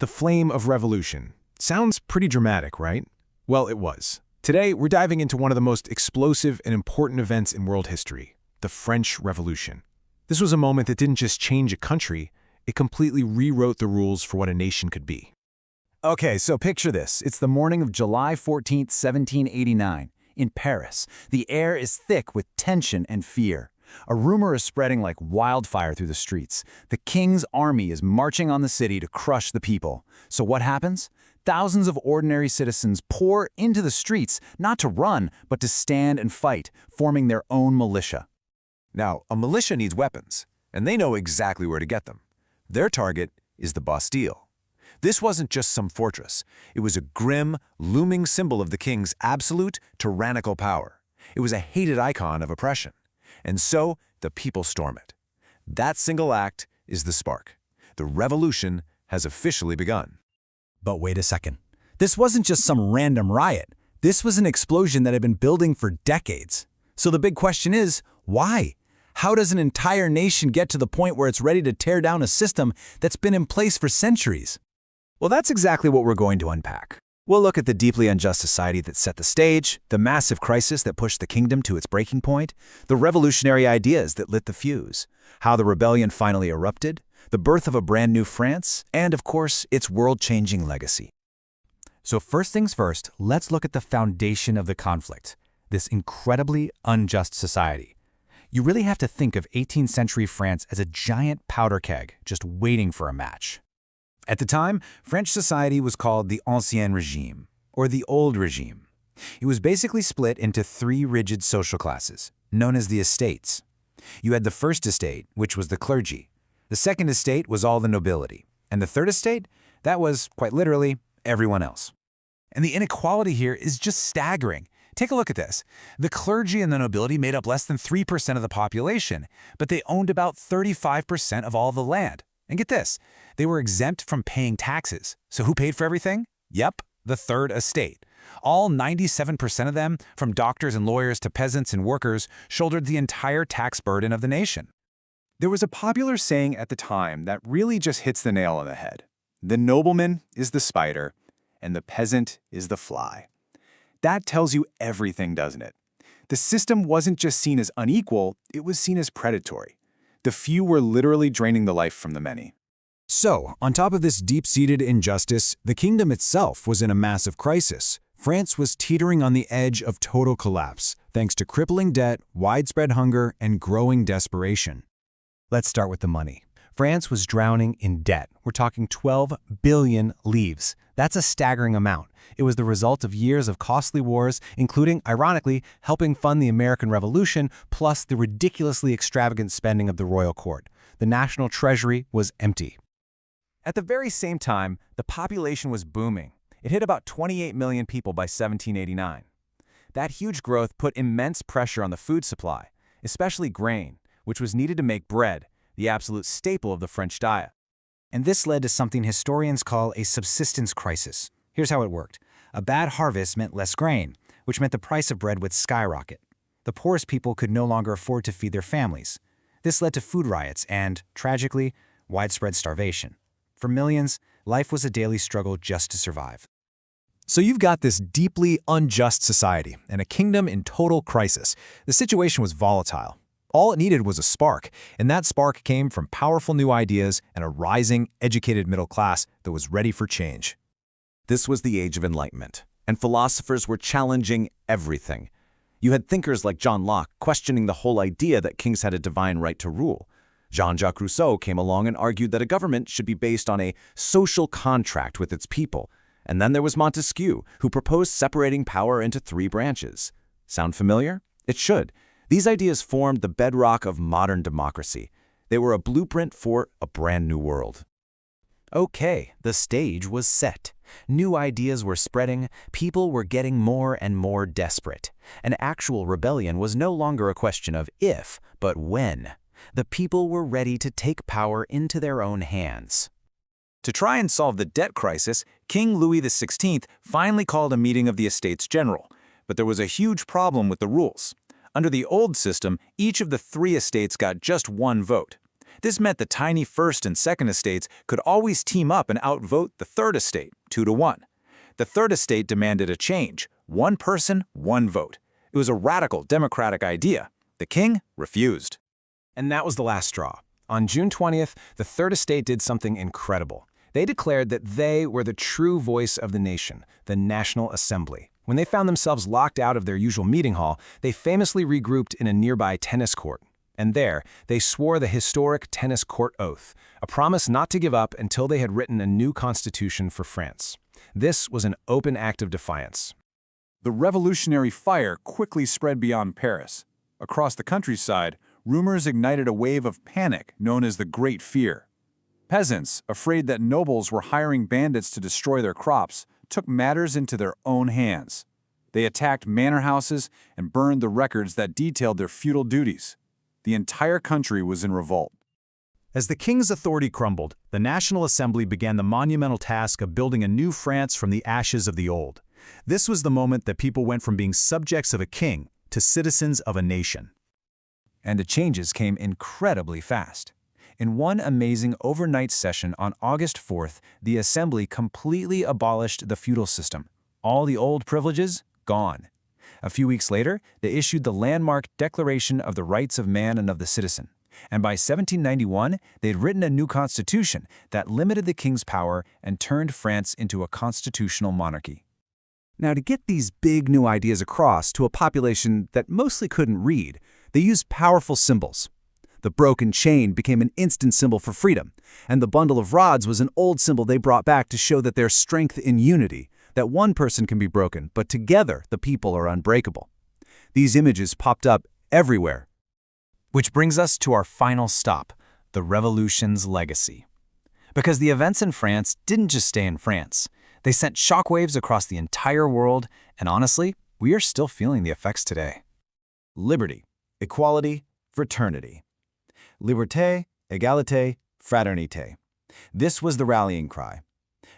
The flame of revolution. Sounds pretty dramatic, right? Well, it was. Today, we're diving into one of the most explosive and important events in world history, the French Revolution. This was a moment that didn't just change a country, it completely rewrote the rules for what a nation could be. Okay, so picture this. It's the morning of July 14th, 1789. In Paris, the air is thick with tension and fear. A rumor is spreading like wildfire through the streets. The king's army is marching on the city to crush the people. So what happens? Thousands of ordinary citizens pour into the streets, not to run, but to stand and fight, forming their own militia. Now, a militia needs weapons, and they know exactly where to get them. Their target is the Bastille. This wasn't just some fortress. It was a grim, looming symbol of the king's absolute, tyrannical power. It was a hated icon of oppression. And so, the people storm it. That single act is the spark. The revolution has officially begun. But wait a second. This wasn't just some random riot. This was an explosion that had been building for decades. So the big question is, why? How does an entire nation get to the point where it's ready to tear down a system that's been in place for centuries? Well, that's exactly what we're going to unpack. We'll look at the deeply unjust society that set the stage, the massive crisis that pushed the kingdom to its breaking point, the revolutionary ideas that lit the fuse, how the rebellion finally erupted, the birth of a brand new France, and of course, its world-changing legacy. So first things first, let's look at the foundation of the conflict, this incredibly unjust society. You really have to think of 18th century France as a giant powder keg just waiting for a match. At the time, French society was called the Ancien Regime, or the Old Regime. It was basically split into three rigid social classes, known as the estates. You had the first estate, which was the clergy. The second estate was all the nobility. And the third estate, that was, quite literally, everyone else. And the inequality here is just staggering. Take a look at this. The clergy and the nobility made up less than 3% of the population, but they owned about 35% of all the land. And get this, they were exempt from paying taxes. So who paid for everything? Yep, the third estate. All 97% of them, from doctors and lawyers to peasants and workers, shouldered the entire tax burden of the nation. There was a popular saying at the time that really just hits the nail on the head. The nobleman is the spider, and the peasant is the fly. That tells you everything, doesn't it? The system wasn't just seen as unequal, it was seen as predatory. The few were literally draining the life from the many. So, on top of this deep-seated injustice, the kingdom itself was in a massive crisis. France was teetering on the edge of total collapse, thanks to crippling debt, widespread hunger, and growing desperation. Let's start with the money. France was drowning in debt. We're talking 12 billion livres. That's a staggering amount. It was the result of years of costly wars, including, ironically, helping fund the American Revolution, plus the ridiculously extravagant spending of the royal court. The national treasury was empty. At the very same time, the population was booming. It hit about 28 million people by 1789. That huge growth put immense pressure on the food supply, especially grain, which was needed to make bread, the absolute staple of the French diet. And this led to something historians call a subsistence crisis. Here's how it worked. A bad harvest meant less grain, which meant the price of bread would skyrocket. The poorest people could no longer afford to feed their families. This led to food riots and, tragically, widespread starvation. For millions, life was a daily struggle just to survive. So you've got this deeply unjust society and a kingdom in total crisis. The situation was volatile. All it needed was a spark, and that spark came from powerful new ideas and a rising, educated middle class that was ready for change. This was the Age of Enlightenment, and philosophers were challenging everything. You had thinkers like John Locke questioning the whole idea that kings had a divine right to rule. Jean-Jacques Rousseau came along and argued that a government should be based on a social contract with its people. And then there was Montesquieu, who proposed separating power into three branches. Sound familiar? It should. These ideas formed the bedrock of modern democracy. They were a blueprint for a brand new world. Okay, the stage was set. New ideas were spreading, people were getting more and more desperate. An actual rebellion was no longer a question of if, but when. The people were ready to take power into their own hands. To try and solve the debt crisis, King Louis XVI finally called a meeting of the Estates General. But there was a huge problem with the rules. Under the old system, each of the three estates got just one vote. This meant the tiny first and second estates could always team up and outvote the third estate, 2-1. The third estate demanded a change, one person, one vote. It was a radical democratic idea. The king refused. And that was the last straw. On June 20th, the Third Estate did something incredible. They declared that they were the true voice of the nation, the National Assembly. When they found themselves locked out of their usual meeting hall, they famously regrouped in a nearby tennis court. And there, they swore the historic tennis court oath, a promise not to give up until they had written a new constitution for France. This was an open act of defiance. The revolutionary fire quickly spread beyond Paris. Across the countryside, rumors ignited a wave of panic known as the Great Fear. Peasants, afraid that nobles were hiring bandits to destroy their crops, took matters into their own hands. They attacked manor houses and burned the records that detailed their feudal duties. The entire country was in revolt. As the king's authority crumbled, the National Assembly began the monumental task of building a new France from the ashes of the old. This was the moment that people went from being subjects of a king to citizens of a nation. And the changes came incredibly fast. In one amazing overnight session on August 4th, the Assembly completely abolished the feudal system. All the old privileges, gone. A few weeks later, they issued the landmark Declaration of the Rights of Man and of the Citizen. And by 1791, they had written a new constitution that limited the king's power and turned France into a constitutional monarchy. Now, to get these big new ideas across to a population that mostly couldn't read, they used powerful symbols. The broken chain became an instant symbol for freedom, and the bundle of rods was an old symbol they brought back to show that there's strength in unity, that one person can be broken, but together the people are unbreakable. These images popped up everywhere. Which brings us to our final stop, the Revolution's legacy. Because the events in France didn't just stay in France. They sent shockwaves across the entire world, and honestly, we are still feeling the effects today. Liberty, equality, fraternity. Liberté, égalité, fraternité. This was the rallying cry.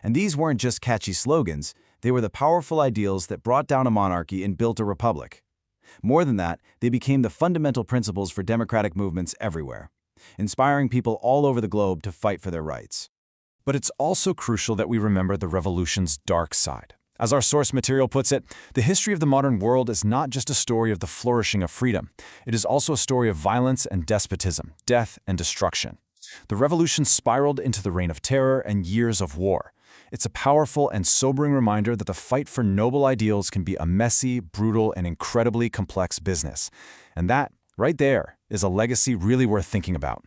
And these weren't just catchy slogans, they were the powerful ideals that brought down a monarchy and built a republic. More than that, they became the fundamental principles for democratic movements everywhere, inspiring people all over the globe to fight for their rights. But it's also crucial that we remember the revolution's dark side. As our source material puts it, the history of the modern world is not just a story of the flourishing of freedom. It is also a story of violence and despotism, death and destruction. The revolution spiraled into the reign of terror and years of war. It's a powerful and sobering reminder that the fight for noble ideals can be a messy, brutal, and incredibly complex business. And that, right there, is a legacy really worth thinking about.